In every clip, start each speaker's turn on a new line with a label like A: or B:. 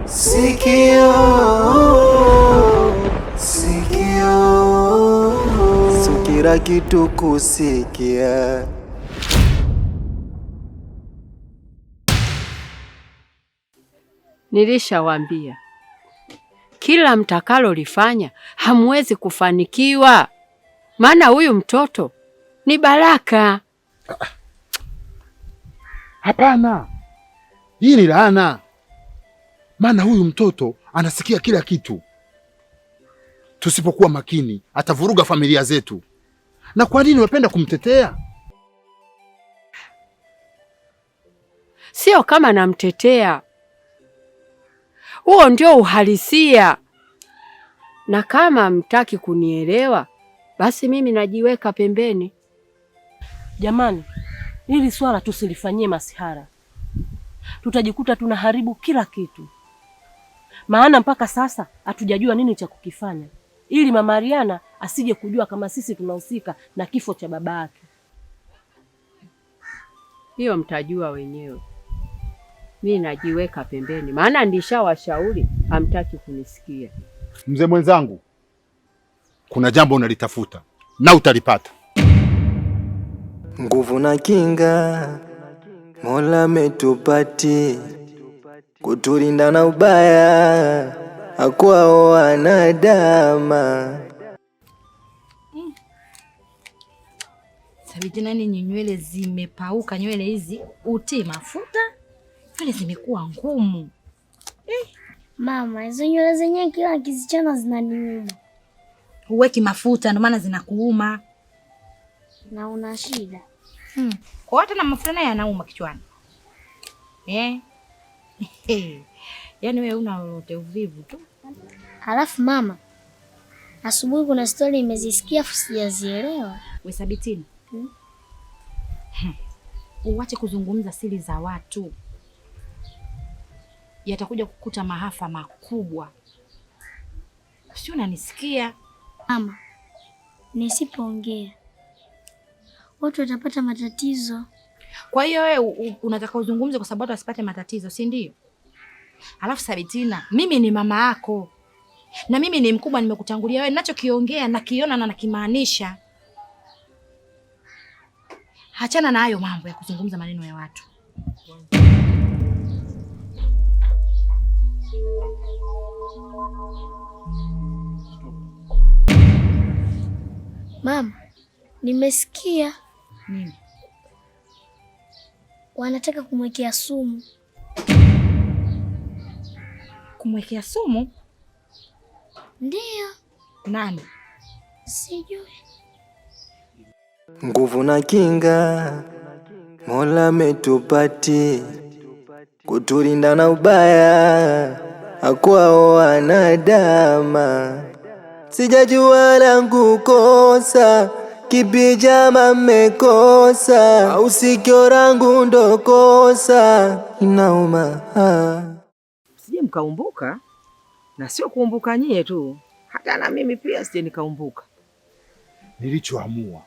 A: Sikio, sikio, sukira kitu kusikia.
B: Nilishawaambia kila mtakalolifanya hamwezi kufanikiwa, maana huyu mtoto ni baraka.
C: Hapana, hii ni laana, maana huyu mtoto anasikia kila kitu. Tusipokuwa makini atavuruga familia zetu. Na kwa nini wapenda kumtetea?
B: Sio kama namtetea, huo ndio uhalisia. Na kama mtaki kunielewa, basi mimi najiweka pembeni.
D: Jamani, hili swala tusilifanyie masihara. Tutajikuta tunaharibu kila kitu. Maana mpaka sasa hatujajua nini cha kukifanya, ili Mama Ariana asije kujua kama sisi tunahusika na kifo cha baba yake.
B: Hiyo mtajua wenyewe. Mimi najiweka pembeni, maana ndishawashauri hamtaki kunisikia.
C: Mzee mwenzangu, kuna jambo unalitafuta na utalipata.
A: Nguvu na kinga Mola metupati, kutulinda na ubaya hakwao wanadama.
E: Sabiti nani nywele zimepauka, nywele hizi uti mafuta, nywele zimekuwa ngumu.
F: Mama, hizo nywele zenyewe kila kizichana zinaniuma.
E: Uweki mafuta ndio maana zinakuuma.
F: Na una shida.
E: Kwa hata na mafuta naye yanauma kichwani. Yaani wewe una lolote uvivu tu.
F: Alafu mama, asubuhi kuna story nimezisikia sijazielewa.
E: We Sabitini. Uwache kuzungumza siri za watu. Yatakuja kukuta maafa makubwa. Sio, unanisikia?
F: Mama, nisipoongea watu watapata matatizo.
E: Kwa hiyo wewe unataka uzungumze kwa sababu wasipate matatizo, si ndio? Alafu Sabitina, mimi ni mama yako. Na mimi ni mkubwa, nimekutangulia wewe. Ninachokiongea nakiona na nakimaanisha. Achana na hayo mambo ya kuzungumza maneno ya watu.
F: Mama, nimesikia
E: nini?
F: Wanataka kumwekea sumu.
E: Kumwekea sumu?
F: Ndiyo.
E: Nani?
F: Sijui.
A: Nguvu na kinga Mola metupati, kutulinda na ubaya hakwao wanadama. Sijajua langu kosa, kipi jama mmekosa, au sikio langu ndo kosa, inauma.
G: Sije mkaumbuka, na sio kuumbuka nyie tu, hata na mimi pia sije nikaumbuka.
C: Nilichoamua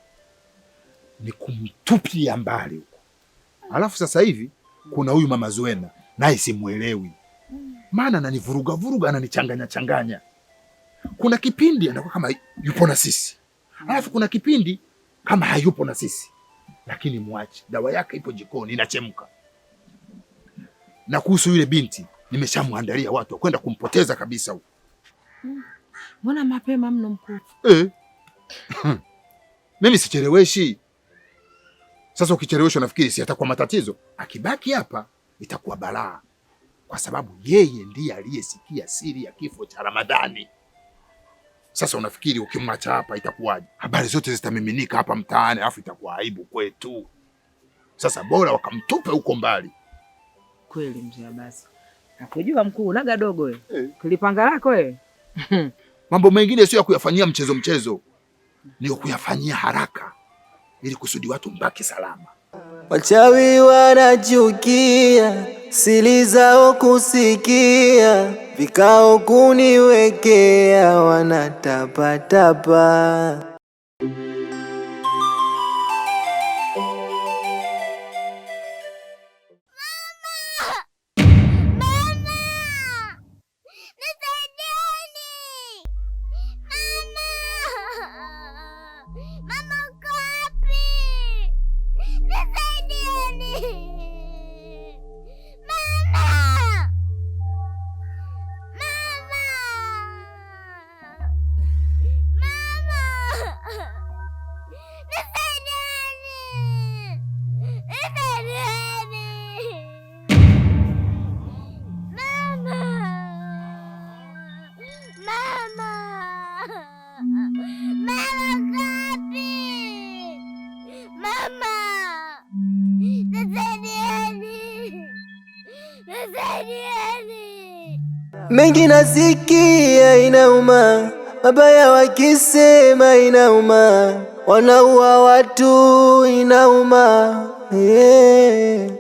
C: ni kumtupia mbali huko. Alafu sasa hivi kuna huyu Mama Zuena, naye simuelewi. Maana ananivuruga, ananichanganya. Kuna kipindi anakuwa kama yupo na sisi, alafu kuna kipindi kama hayupo na sisi. Lakini mwache, dawa yake ipo jikoni inachemka. Na kuhusu yule binti, nimeshamwandalia watu wa kwenda kumpoteza kabisa huko.
G: Mbona mapema mno mkuu?
C: Mimi sicheleweshi. Sasa ukicheleweshwa nafikiri si atakuwa matatizo. Akibaki hapa itakuwa balaa. Kwa sababu yeye ndiye aliyesikia siri ya kifo cha Ramadhani. Sasa unafikiri ukimwacha hapa itakuwaje? Habari zote zitamiminika hapa mtaani, afu itakuwa aibu kwetu. Sasa bora wakamtupe huko mbali.
G: Kweli mzee basi. Nakujua mkuu, unaga dogo wewe. Kulipanga lako wewe.
C: Mambo mengine sio ya kuyafanyia mchezo. Ni kuyafanyia haraka ili kusudi watu mbaki salama.
A: Wachawi wanachukia, siri zao kusikia, vikao kuniwekea, wanatapatapa. mengi nasikia inauma, mabaya wakisema inauma, wanaua watu inauma, yeah.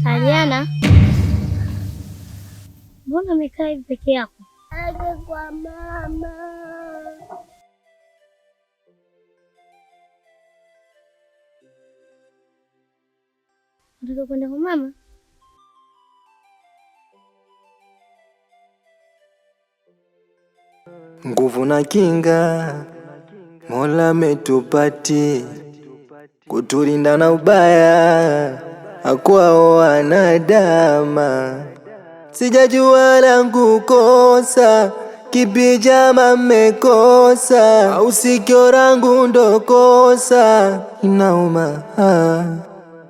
F: Aliana, mbona umekaa hivi peke yako? Aje kwa mama. Unataka kwenda kwa mama?
A: Nguvu na kinga Mola ametupati kutulinda na ubaya hakwao wanadama. Sijajua langu kosa kipi jama mmekosa, au sikio langu ndo kosa inauma.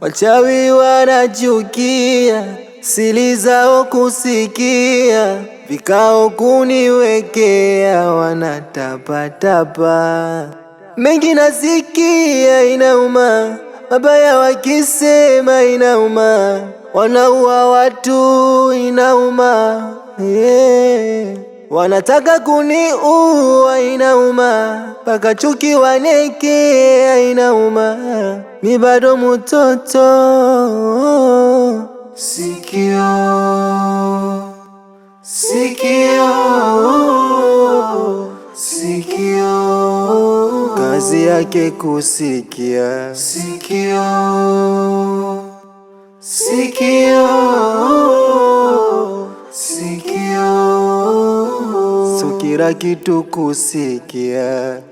A: Wachawi wanachukia siri zao kusikia, vikao kuniwekea wanatapatapa. Mengi nasikia inauma, mabaya wakisema inauma, wanaua watu inauma, yeah. Wanataka kuniua inauma, paka chuki wanekea inauma, mi bado mtoto. Sikio, sikio, sikio, kazi yake kusikia. Sikio, sikio, sikio, so kila kitu kusikia.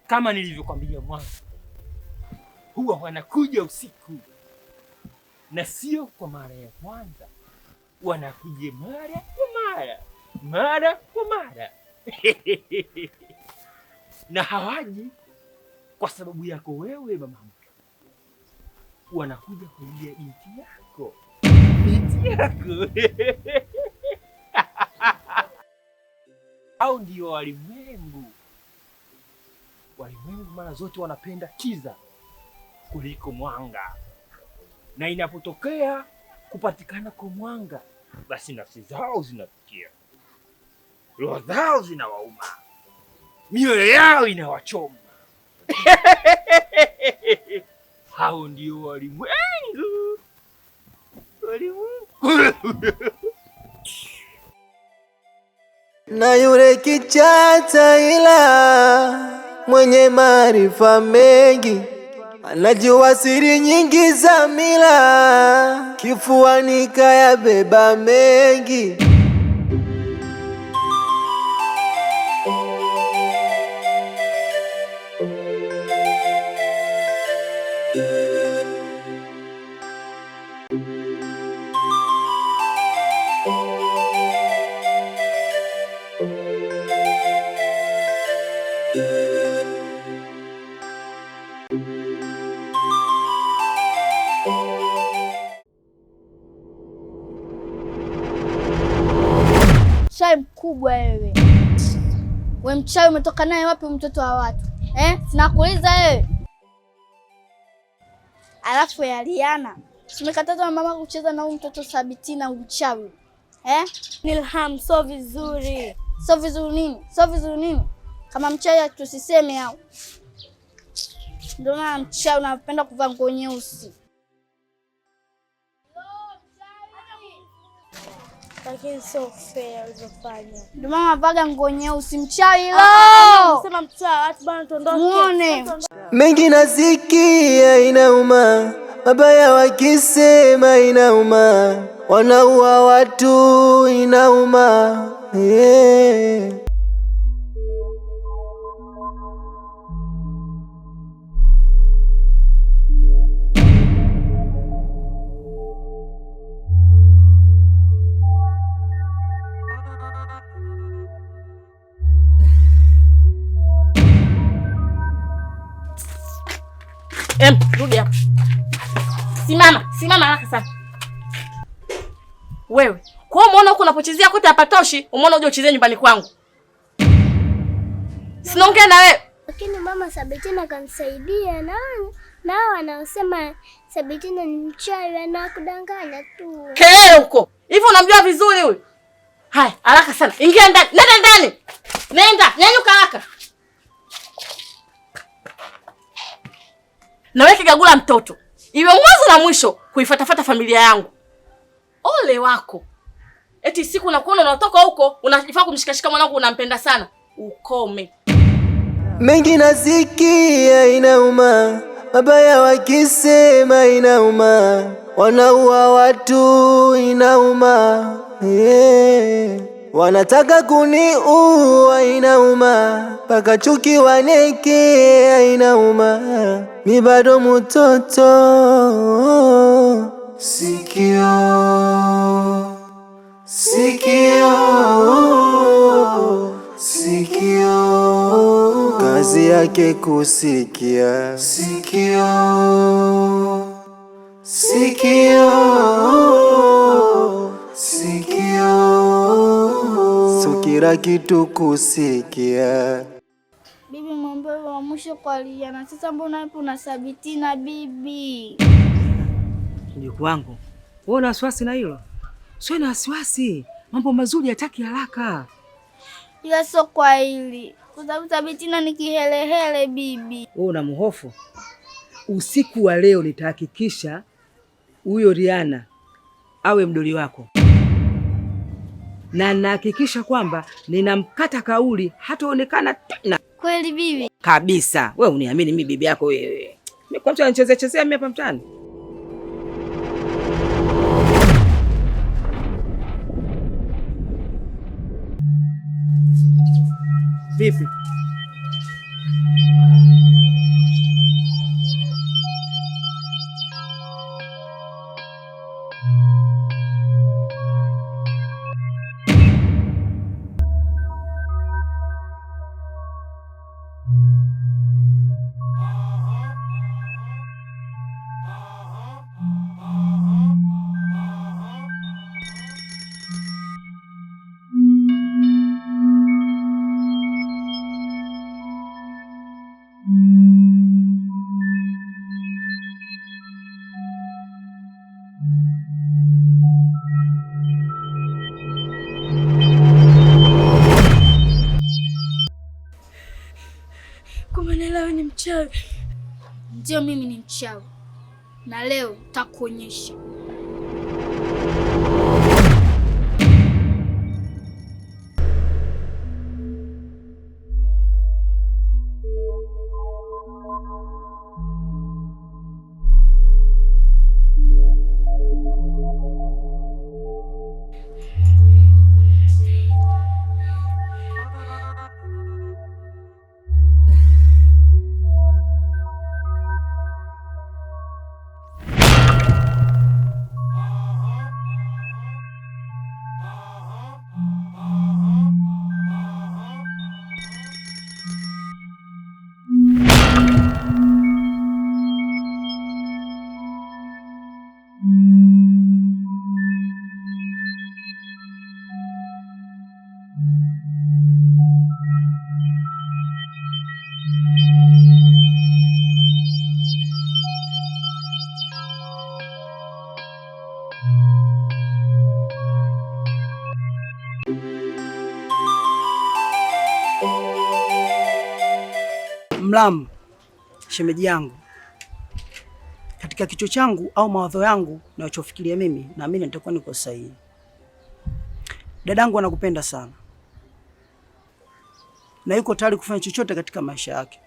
H: Kama nilivyokwambia mwanzo, huwa wanakuja usiku na sio kwa mara ya kwanza, wanakuja mara kwa mara na hawaji kwa sababu yako wewe mama mke, wanakuja kwa ajili ya binti yako au ndio walimwengu. Walimwengu mara zote wanapenda kiza kuliko mwanga, na inapotokea kupatikana kwa mwanga, basi nafsi zao zinafikia, roho zao zinawauma, mioyo yao inawachoma. Hao ndio walimwengu.
A: Na yule kichata ila mwenye maarifa mengi, anajua siri nyingi za mila, kifuani kayabeba mengi.
F: mkubwa wewe. We mchawi, umetoka naye wapi mtoto wa watu? Sinakuuliza wewe. Alafu ya Liana, tumekatazwa na mama kucheza na huyu mtoto Sabitina uchawi. Nilham, so vizuri. So vizuri nini? So vizuri nini? Kama mchawi tusiseme au. Ndio maana mchawi unapenda kuvaa nguo nyeusi. Lakini so fair ulizofanya. Ndio maana unavaga nguo nyeusi mchawi lo. Unasema mchawi, watu bana tuondoke. Muone.
A: Mengi nasikia inauma, mabaya wakisema inauma, wanaua watu inauma.
E: Rudi hapa. Simama haraka sana. Wewe, kwa umeona huko unapochezea kote hapatoshi, umeona uje uchezee nyumbani kwangu. Sinaongea na wewe.
F: Lakini mama, Sabitina kanisaidia na wanaosema Sabitina ni mchawi anakudanganya tu.
E: Kelele huko. Hivi unamjua vizuri huyu? Hai, haraka sana. Ingia ndani. Nenda ndani. Nenda, nyanyuka haraka. Na wewe kigagula mtoto. Iwe mwanzo na mwisho kuifuatafuta familia yangu. Ole wako. Eti siku nakuona unatoka huko, unajifaa kumshikashika mwanangu unampenda sana. Ukome.
A: Mengi nasikia inauma, mabaya wakisema inauma, wanaua watu inauma. Wanataka kuniua inauma, paka chuki waneke inauma. Mi bado mtoto. Sikio, kazi yake kusikia. Sikio, sukira kitu kusikia.
F: Bibi, mwambie wa mwisho kwa Liana. Sasa mbona hapo na Sabitina bibi?
G: Mjukuu wangu, wewe una wasiwasi na hilo? Sio na wasiwasi. Mambo mazuri yataki haraka.
F: Ila sio kwa hili. Kwa sababu Sabitina ni kihelehele bibi.
G: Wewe una mhofu. Usiku wa leo nitahakikisha huyo Liana awe mdoli wako. Na nahakikisha kwamba ninamkata kauli hataonekana tena.
F: Kweli bibi?
G: Kabisa. Wewe uniamini mimi bibi yako wewe. Mimi kwa mtu anachezea mimi hapa mtaani. Vipi?
F: Ni mchawi. Ndio, mimi ni mchawi. Na leo nitakuonyesha.
I: Mlamu, shemeji yangu, katika kichwa changu au mawazo yangu nachofikiria mimi, naamini nitakuwa niko sahihi. Dadangu anakupenda sana na yuko tayari kufanya chochote katika maisha yake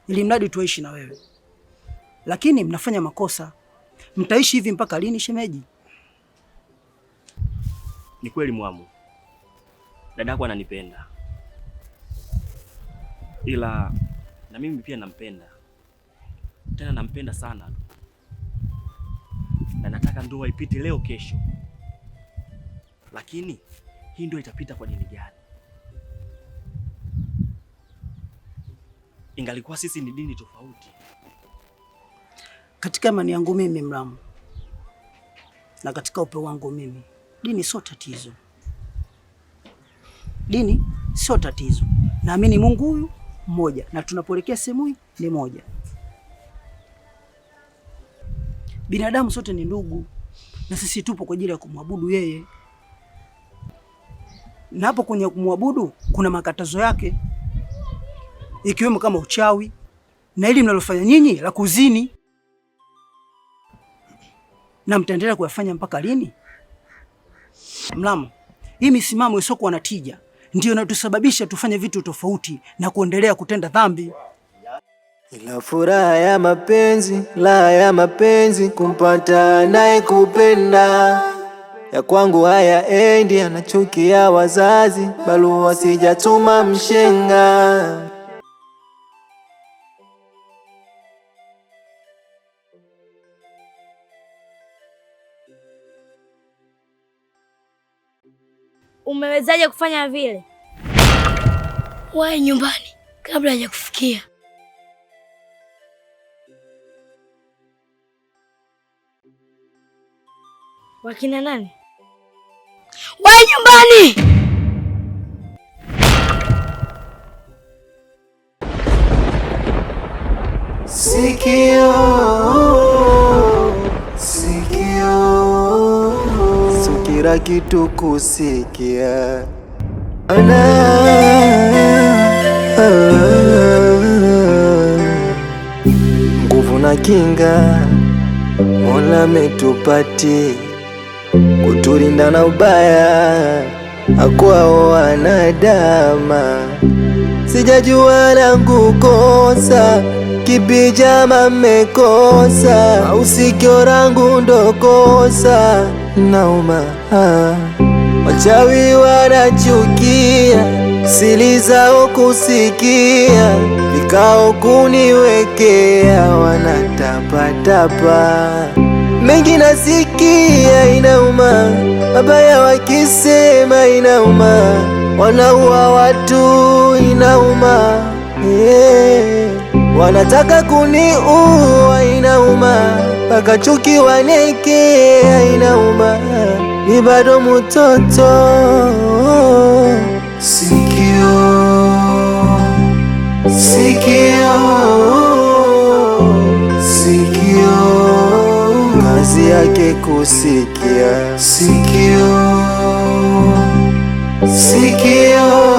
I: ili mradi tuishi na wewe, lakini mnafanya makosa. Mtaishi hivi mpaka lini shemeji?
H: Ni kweli Mwamu, dadako ananipenda, ila na mimi pia nampenda, tena nampenda sana, na nataka ndoa ipite leo kesho. Lakini hii ndoa itapita kwa dini gani? Ingalikuwa sisi ni dini tofauti.
I: Katika imani yangu mimi Mlamu, na katika upeo wangu mimi, dini sio tatizo. Dini sio tatizo. Naamini Mungu huyu mmoja na tunapoelekea sehemu hii ni moja. Binadamu sote ni ndugu na sisi tupo kwa ajili ya kumwabudu yeye. Na hapo kwenye kumwabudu kuna makatazo yake, ikiwemo kama uchawi na ili mnalofanya nyinyi la kuzini. Na mtaendelea kuyafanya mpaka lini? Mlamu, hii misimamo isiyokuwa na tija ndio inatusababisha tufanye vitu tofauti na kuendelea kutenda dhambi.
A: Ila furaha ya mapenzi, la ya mapenzi, kumpata naye kupenda. Ya kwangu haya endi, anachukia wazazi, barua sijatuma mshenga.
F: Umewezaje kufanya vile? Wae nyumbani kabla hajakufikia. Wakina nani? Wae nyumbani!
A: Sikio, sikio, sukira kitu kusikia. Nguvu na kinga Mola metupati, kutulinda na ubaya akwao wanadama. Sijajua langu kosa kipi jama mmekosa, au sikio langu ndo kosa nauma. Wachawi wanachukia, siri zao kusikia, vikao kuniwekea, wanatapatapa. Mengi nasikia inauma, mabaya wakisema inauma, wanaua watu inauma, wanataka kuniua inauma, mpaka chuki wanekea inauma, ni bado mtoto. Sikio, sikio, sikio, kazi yake kusikia. Sikio, sikio